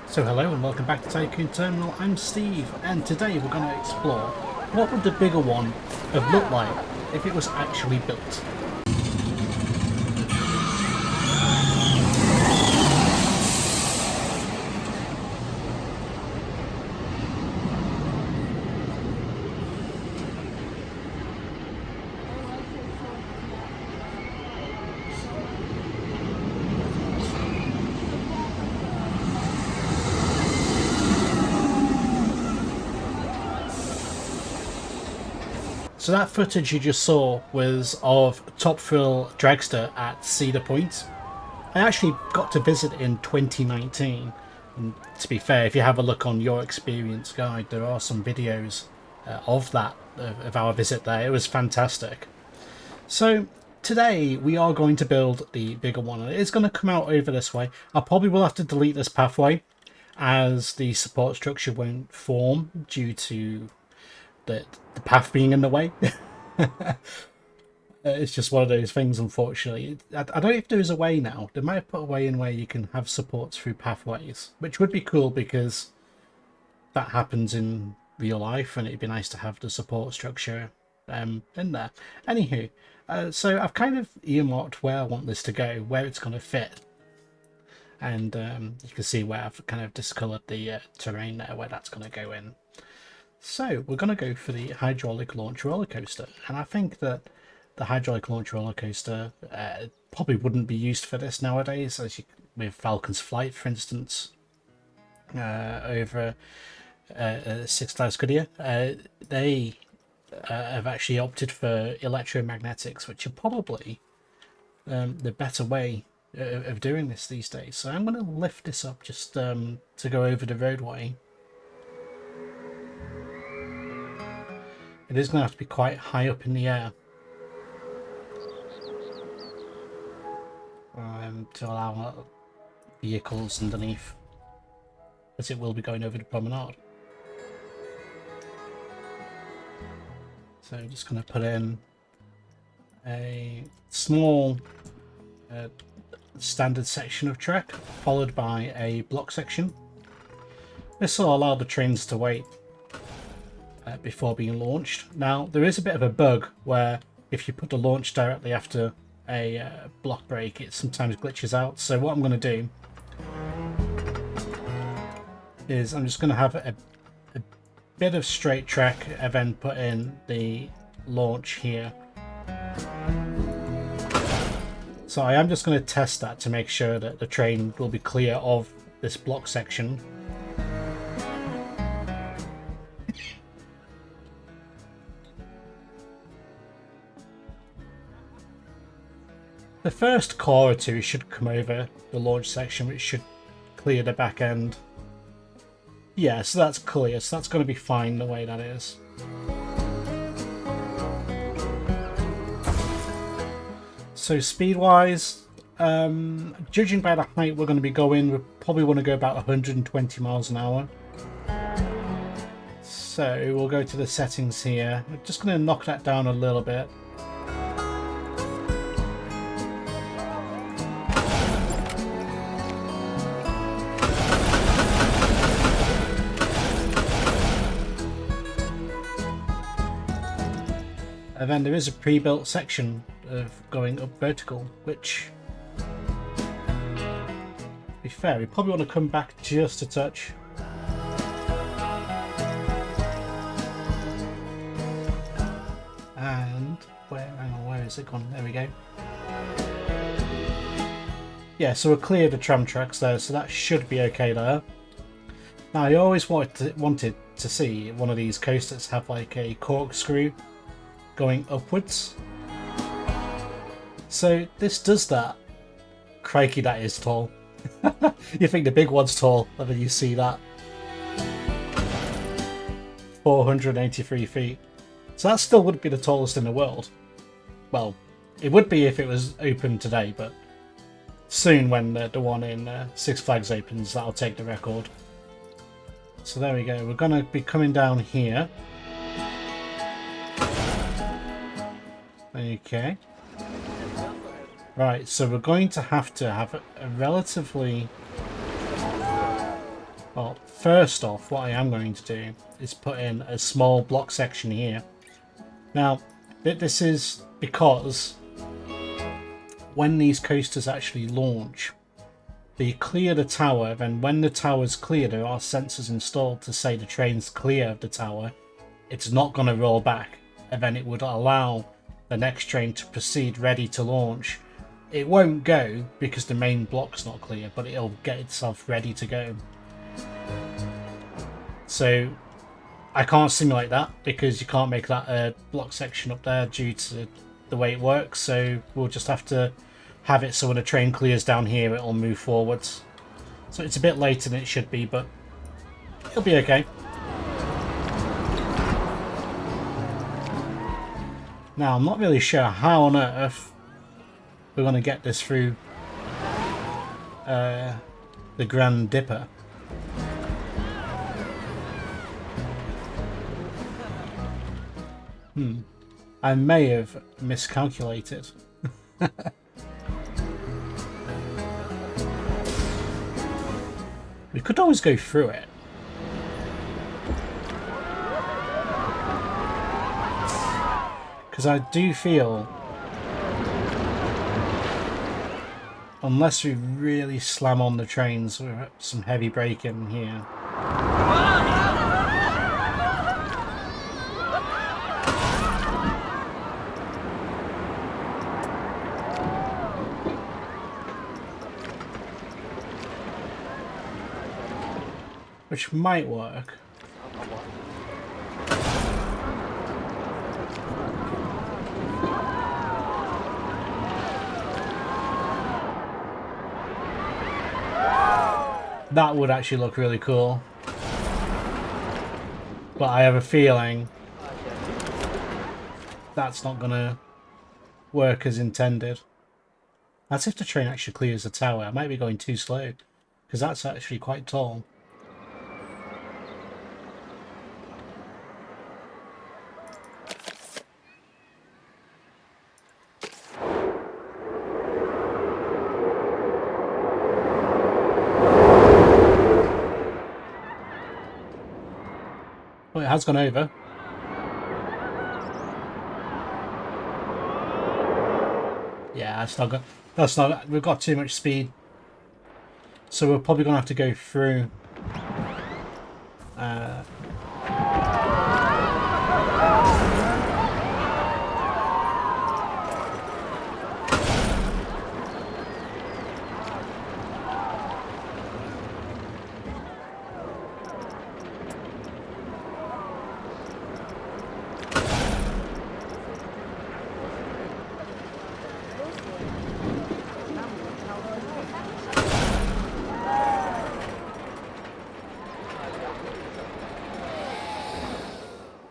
So hello and welcome back to Tycoon Terminal. I'm Steve, and today we're going to explore what would the bigger one have looked like if it was actually built. So that footage you just saw was of Top Thrill Dragster at Cedar Point. I actually got to visit in 2019, and to be fair, if you have a look on Your Experience Guide, there are some videos of that, of our visit there. It was fantastic. So today we are going to build the bigger one, and it is going to come out over this way. I probably will have to delete this pathway as the support structure won't form due to the path being in the way. It's just one of those things, unfortunately. I don't know if there's a way now. They might have put a way in where you can have supports through pathways, which would be cool because that happens in real life, and it'd be nice to have the support structure in there. Anywho, so I've kind of earmarked where I want this to go, where it's going to fit. And you can see where I've kind of discoloured the terrain there, where that's going to go in. So we're going to go for the hydraulic launch roller coaster, and I think that the hydraulic launch roller coaster probably wouldn't be used for this nowadays, as with Falcon's Flight, for instance, over Six Flags Goodyear. They have actually opted for electromagnetics, which are probably the better way of doing this these days. So I'm going to lift this up just to go over the roadway. It is going to have to be quite high up in the air to allow vehicles underneath, as it will be going over the promenade. So I'm just going to put in a small standard section of track, followed by a block section. This will allow the trains to wait before being launched. Now, there is a bit of a bug where if you put the launch directly after a block break, it sometimes glitches out. So what I'm going to do is I'm just going to have a bit of straight track and then put in the launch here. So I am just going to test that to make sure that the train will be clear of this block section. The first core or two should come over the launch section, which should clear the back end. Yeah, so that's clear, so that's going to be fine the way that is. So speed-wise, judging by the height we're going to be going, we probably want to go about 120 miles an hour. So we'll go to the settings here. I'm just going to knock that down a little bit. And then there is a pre-built section of going up vertical, which, to be fair, we probably want to come back just a touch. And where is it gone? There we go. Yeah, so we'll clear the tram tracks there, so that should be okay there. Now, I always wanted to see one of these coasters have like a corkscrew going upwards. So this does that. Crikey, that is tall. You think the big one's tall, and then you see that. 483 feet. So that still wouldn't be the tallest in the world. Well, it would be if it was open today, but soon when the one in Six Flags opens, that'll take the record. So there we go. We're going to be coming down here. Okay. Right, so we're going to have a relatively Well, first off, what I am going to do is put in a small block section here. Now, this is because when these coasters actually launch, they clear the tower, then when the tower's clear, there are sensors installed to say the train's clear of the tower. It's not going to roll back, and then it would allow the next train to proceed ready to launch. It won't go because the main block's not clear, but it'll get itself ready to go. So I can't simulate that because you can't make that a block section up there due to the way it works, so we'll just have to have it so when a train clears down here it'll move forwards. So it's a bit later than it should be, but it'll be okay. Now I'm not really sure how on earth we're going to get this through the Grand Dipper. I may have miscalculated. We could always go through it. Because I do feel, unless we really slam on the trains with some heavy braking here. Which might work. That would actually look really cool. But I have a feeling that's not gonna work as intended. That's if the train actually clears the tower. I might be going too slow, because that's actually quite tall. Well, it has gone over. Yeah, that's not, we've got too much speed. So we're probably gonna have to go through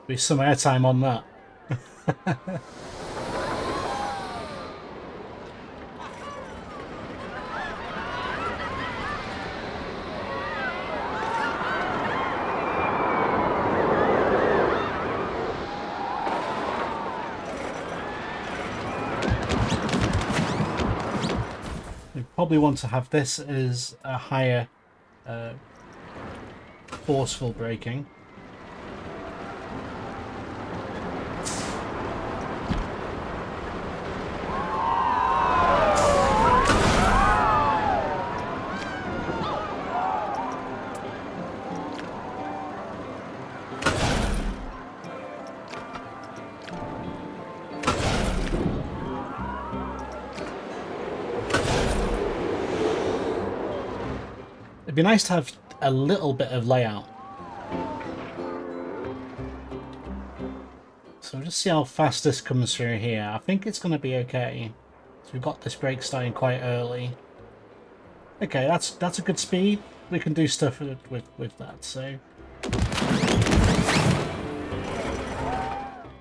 with some airtime on that. We probably want to have this as a higher forceful braking. It'd be nice to have a little bit of layout. So just see how fast this comes through here. I think it's going to be okay. So we've got this brake starting quite early. Okay, that's a good speed. We can do stuff with that.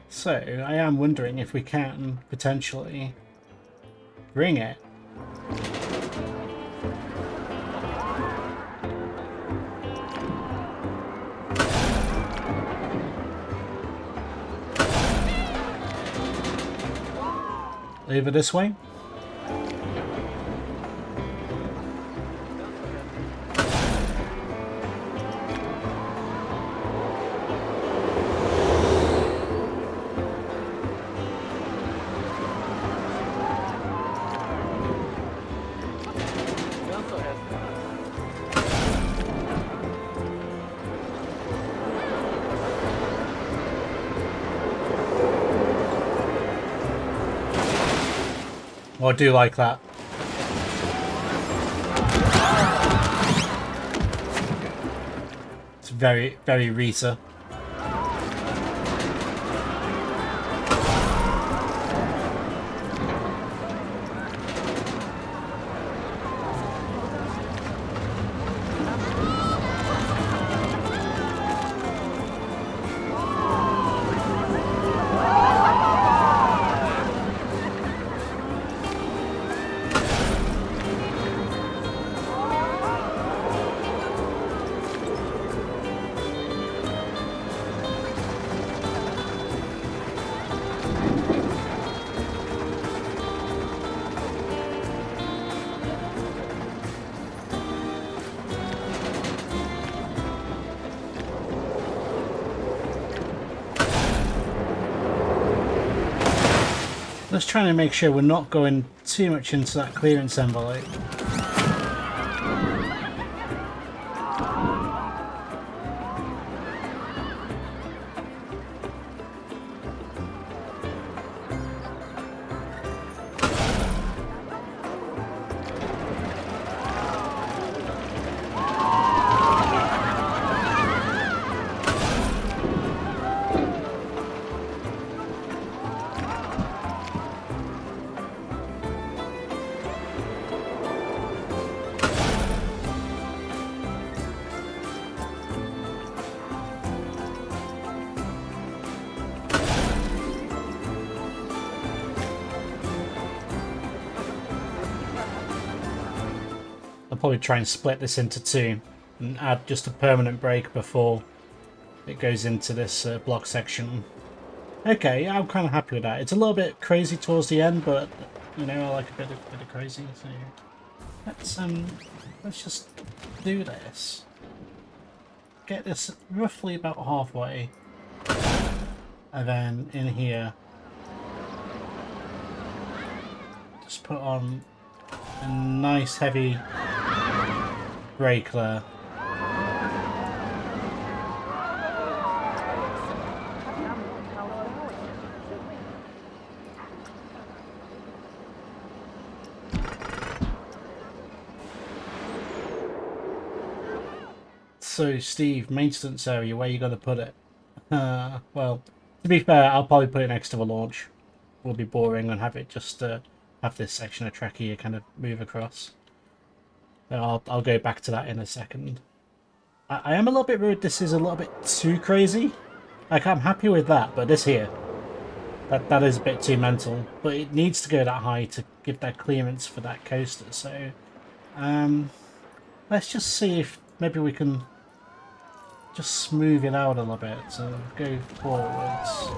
So I am wondering if we can potentially bring it. Over this way. Oh, I do like that. It's very, very Rita. Just trying to make sure we're not going too much into that clearance envelope. I'll probably try and split this into two and add just a permanent break before it goes into this block section. Okay, yeah, I'm kind of happy with that. It's a little bit crazy towards the end, but you know, I like a bit of crazy. So let's just do this. Get this roughly about halfway, and then in here, just put on a nice heavy brake there. So Steve, maintenance area, where you gonna put it? Well, to be fair, I'll probably put it next to the launch. Will be boring and have it just have this section of track here kind of move across. I'll go back to that in a second. I am a little bit worried this is a little bit too crazy. Like, I'm happy with that, but this here, that is a bit too mental. But it needs to go that high to give that clearance for that coaster. So, let's just see if maybe we can just smooth it out a little bit. So go forwards.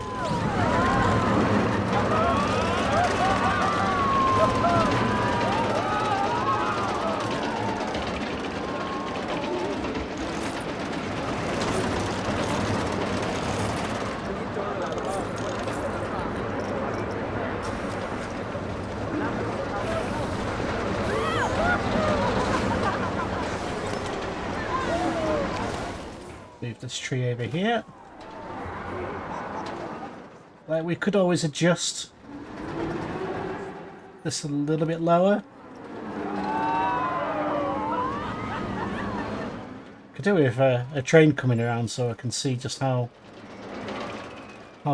Move this tree over here. Like, we could always adjust this a little bit lower. Could do with a train coming around so I can see just how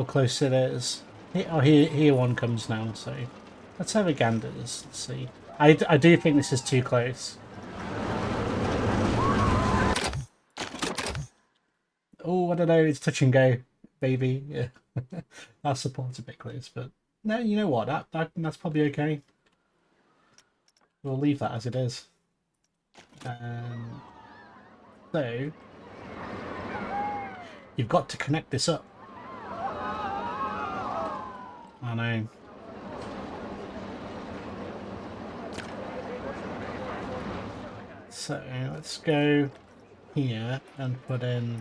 close it is. Here one comes now, so let's have a gander. Let's see. I do think this is too close. Oh, I don't know, it's touch and go, baby. Yeah. Our support's a bit close, but no, you know what? That's probably okay. We'll leave that as it is. So you've got to connect this up. I know. So let's go here and put in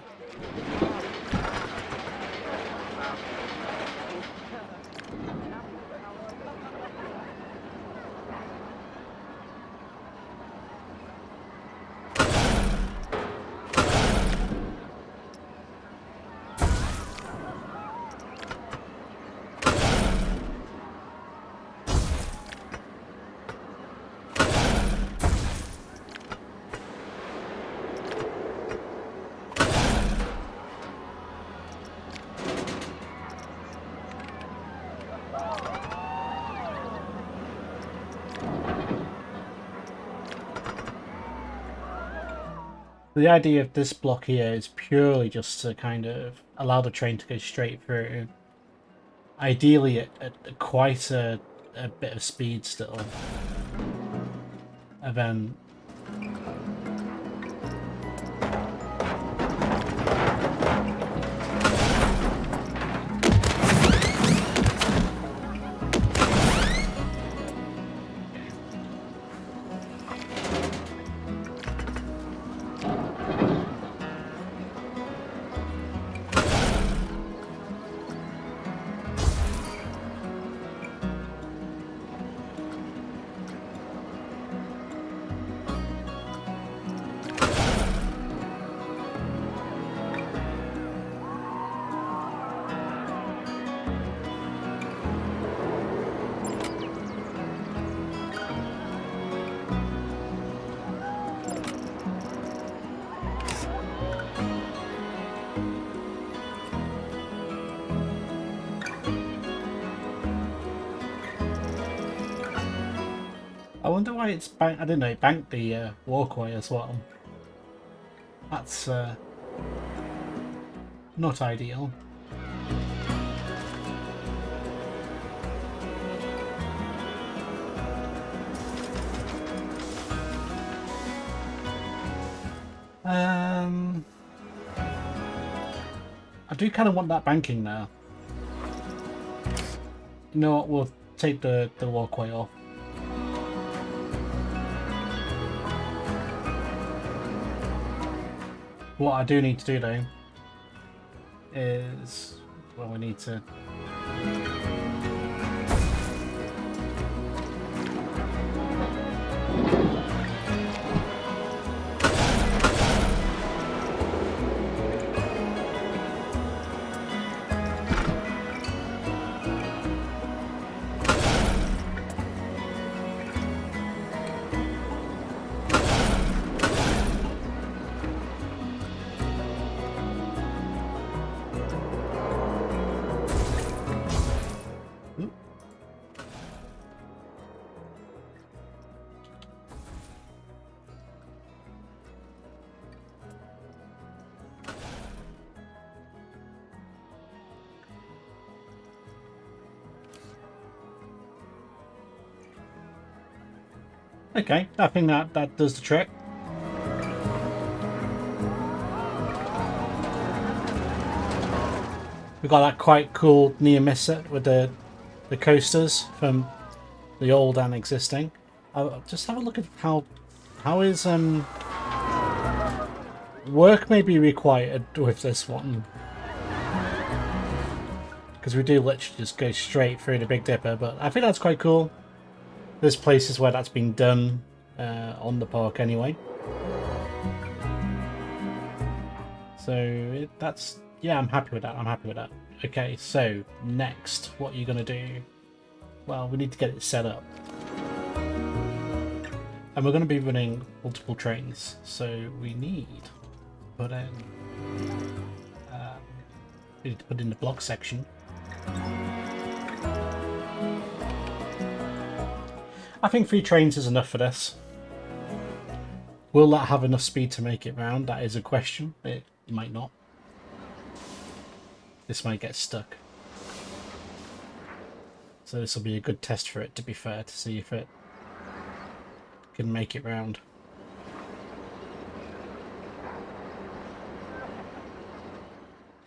The idea of this block here is purely just to kind of allow the train to go straight through. Ideally at quite a bit of speed still. And then I wonder why it's bank. I didn't know it banked the walkway as well. That's not ideal. I do kind of want that banking now. You know what? We'll take the walkway off. What I do need to do though is, well, we need to okay, I think that does the trick. We've got that quite cool near miss set with the coasters from the old and existing. I'll just have a look at how is work may be required with this one, because we do literally just go straight through the Big Dipper, but I think that's quite cool. There's places where that's been done on the park anyway. So that's, yeah, I'm happy with that. I'm happy with that. Okay, so next, what are you going to do? Well, we need to get it set up. And we're going to be running multiple trains, so we need to put in, we need to put in the block section. I think 3 trains is enough for this. Will that have enough speed to make it round? That is a question. It might not. This might get stuck. So this will be a good test for it, to be fair, to see if it can make it round.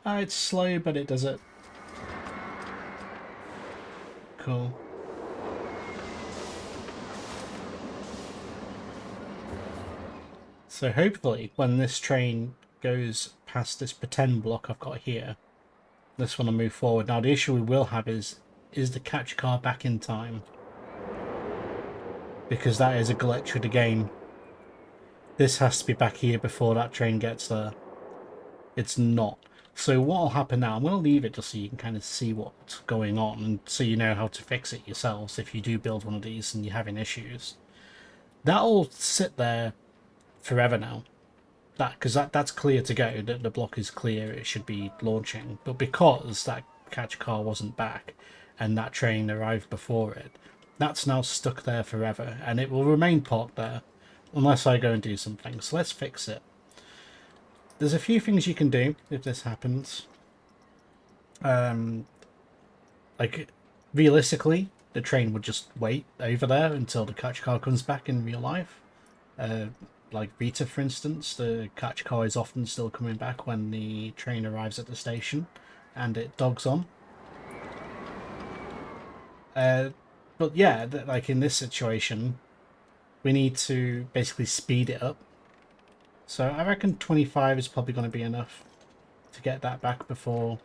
It's slow, but it does it. Cool. So hopefully when this train goes past this pretend block I've got here, this one will move forward. Now the issue we will have is the catch car back in time? Because that is a glitch with the game. This has to be back here before that train gets there. It's not. So what will happen now, I'm going to leave it just so you can kind of see what's going on and so you know how to fix it yourselves if you do build one of these and you're having issues. That'll sit there forever now. Because that's clear to go. The block is clear, it should be launching. But because that catch car wasn't back and that train arrived before it, that's now stuck there forever and it will remain parked there unless I go and do something. So let's fix it. there's a few things you can do if this happens. Like, realistically, the train would just wait over there until the catch car comes back in real life. Like Rita, for instance, the catch car is often still coming back when the train arrives at the station and it dogs on. But yeah, like in this situation, we need to basically speed it up. So I reckon 25 is probably going to be enough to get that back before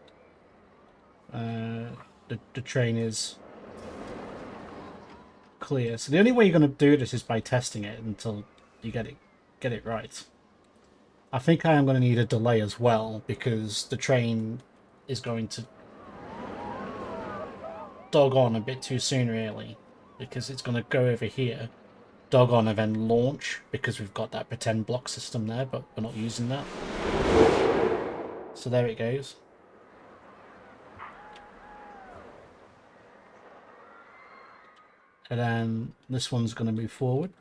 the train is clear. So the only way you're going to do this is by testing it until you get it right. I think I am going to need a delay as well, because the train is going to dog on a bit too soon, really, because it's going to go over here, dog on, and then launch, because we've got that pretend block system there, but we're not using that. So there it goes. And then this one's going to move forward.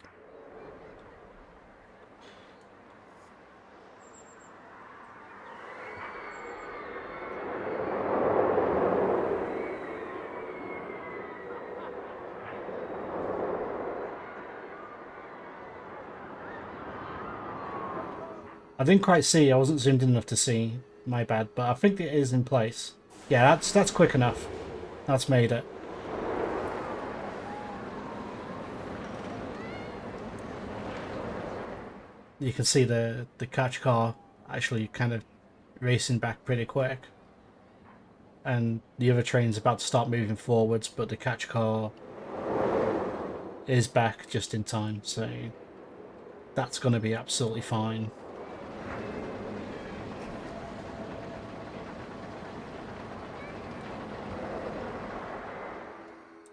I didn't quite see, I wasn't zoomed in enough to see, my bad, but I think it is in place. Yeah, that's quick enough. That's made it. You can see the catch car actually kind of racing back pretty quick. And the other train's about to start moving forwards, but the catch car is back just in time, so that's going to be absolutely fine.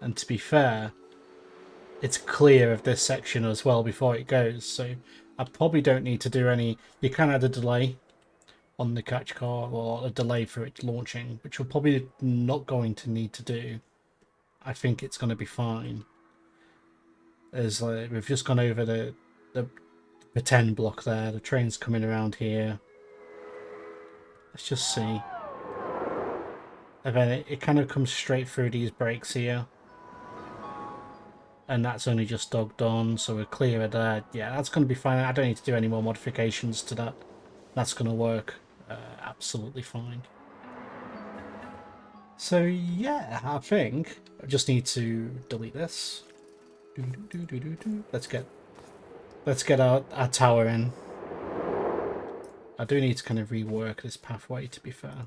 And to be fair, it's clear of this section as well before it goes, so I probably don't need to do any... You can add a delay on the catch car, or a delay for it launching, which we're probably not going to need to do. I think it's going to be fine. As we've just gone over the pretend block there, the train's coming around here. Let's just see. And then it kind of comes straight through these brakes here. And that's only just dogged on, so we're clear of that. Yeah, that's going to be fine. I don't need to do any more modifications to that. That's going to work absolutely fine. So yeah, I think I just need to delete this. Let's get our tower in. I do need to kind of rework this pathway, to be fair.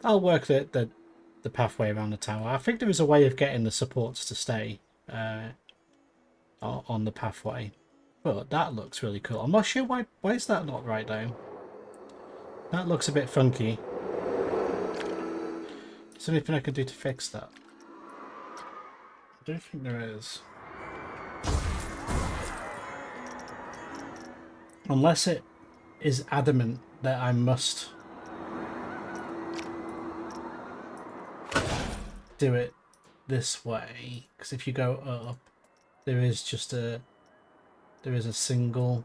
I'll work the pathway around the tower. I think there is a way of getting the supports to stay on the pathway, but that looks really cool. I'm not sure why is that not right though. That looks a bit funky. Is there anything I can do to fix that? I don't think there is. Unless it is adamant that I must do it this way, because if you go up, there is a single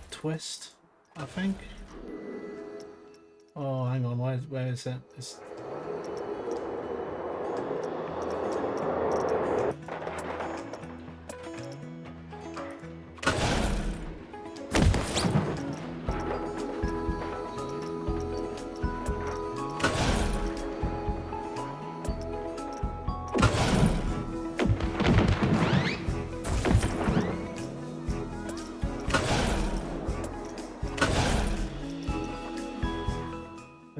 twist, I think. Oh, hang on, where is it?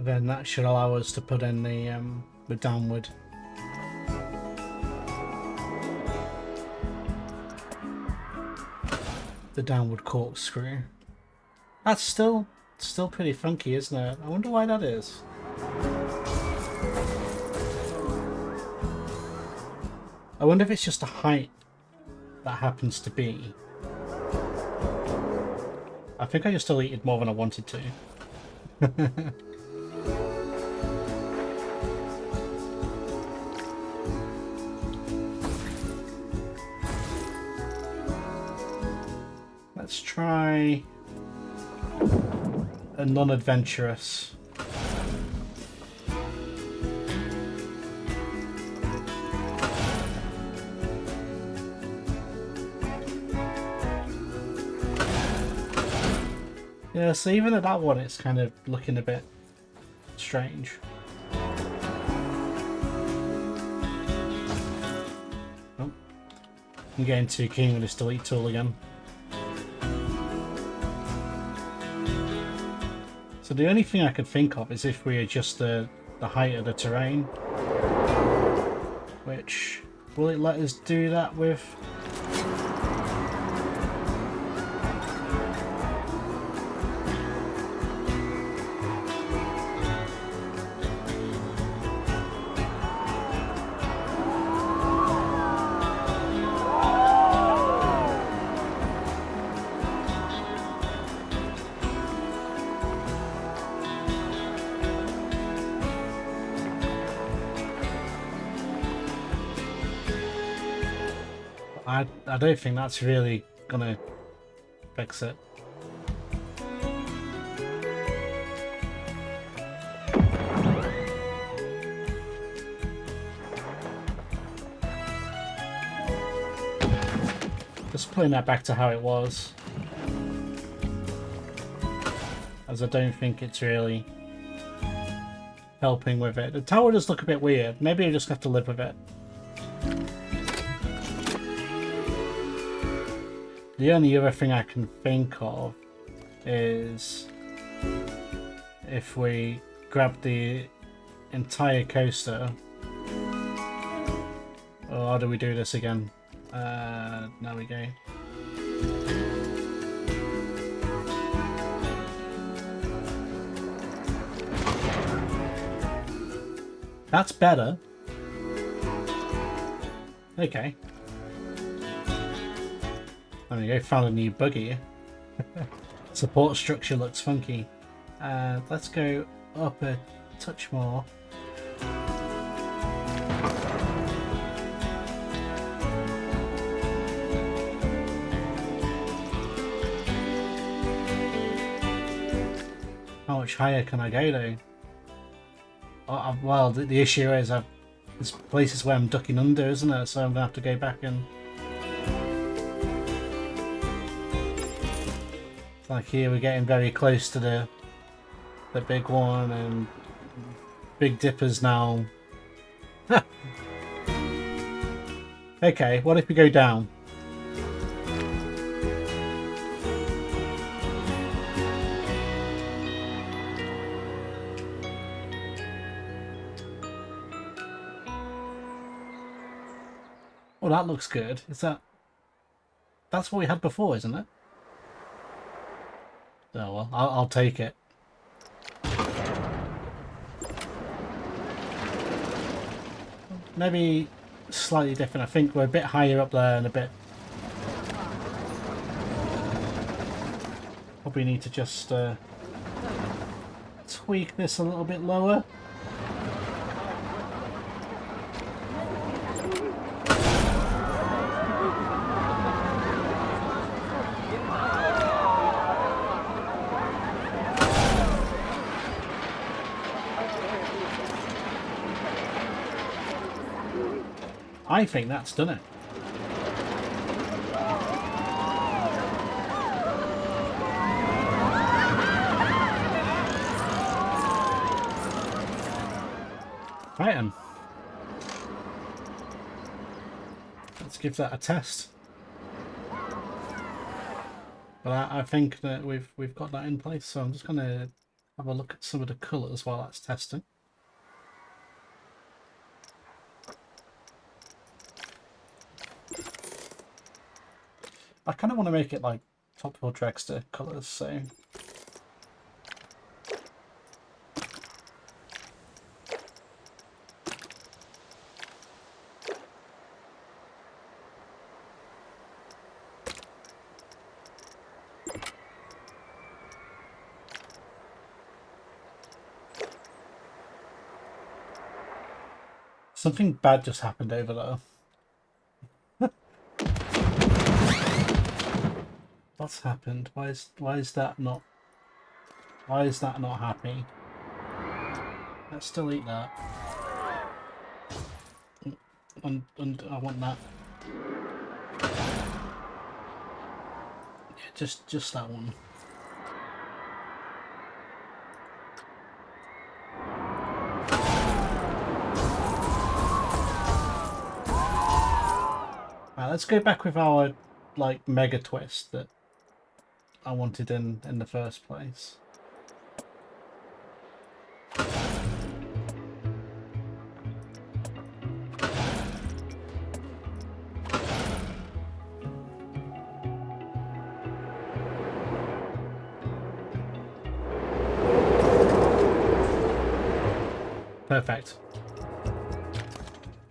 Then that should allow us to put in the downward. The downward corkscrew. That's still pretty funky, isn't it? I wonder why that is. I wonder if it's just a height that happens to be. I think I just deleted more than I wanted to. try a non-adventurous. Yeah, so even at that one, it's kind of looking a bit strange. Oh, I'm getting too keen with this delete tool again. So the only thing I could think of is if we adjust the height of the terrain. Which, will it let us do that with? I don't think that's really gonna fix it. Just putting that back to how it was, as I don't think it's really helping with it. The tower does look a bit weird. Maybe I just have to live with it. The only other thing I can think of is if we grab the entire coaster. Or how do we do this again? There we go. That's better. Okay. There we go, found a new buggy. Support structure looks funky. Let's go up a touch more. How much higher can I go though? Well, the issue is there's places where I'm ducking under, isn't it? So I'm going to have to go back and... Like here we're getting very close to the big one, and Big Dipper's now. Okay, what if we go down? Oh, that looks good. Is that's what we had before, isn't it? Oh well, I'll take it. Maybe slightly different. I think we're a bit higher up there and a bit... Probably need to just tweak this a little bit lower. I think that's done it. Right then. Let's give that a test. But I think that we've got that in place, so I'm just gonna have a look at some of the colours while that's testing. I kind of want to make it like Top Hill Dragster colours, so... Something bad just happened over there. What's happened? Why is that not happy? Let's still eat that. And I want that. Yeah, just that one. Right, let's go back with our like mega twist that I wanted in the first place. Perfect.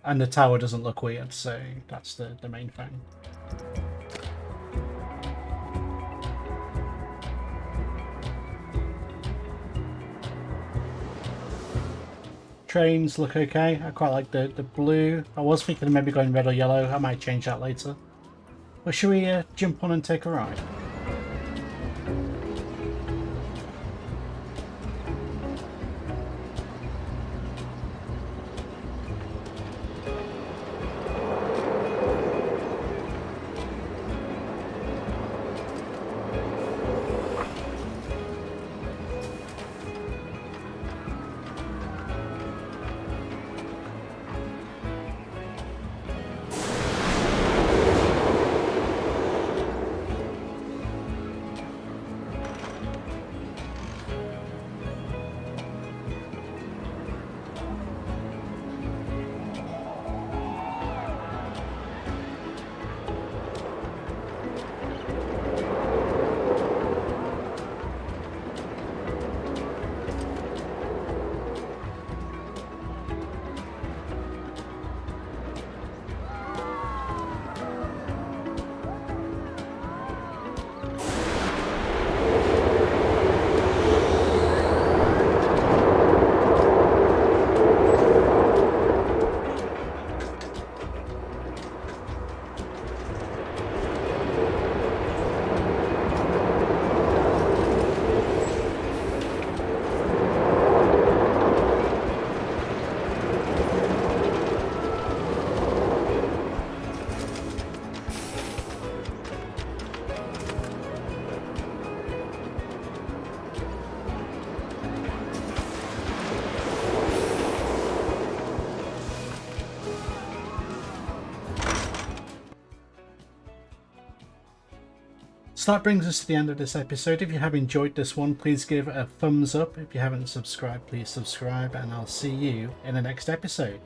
And the tower doesn't look weird, so that's the main thing. Trains look okay. I quite like the blue. I was thinking of maybe going red or yellow. I might change that later. But should we jump on and take a ride? So that brings us to the end of this episode. If you have enjoyed this one, please give it a thumbs up. If you haven't subscribed, please subscribe, and I'll see you in the next episode.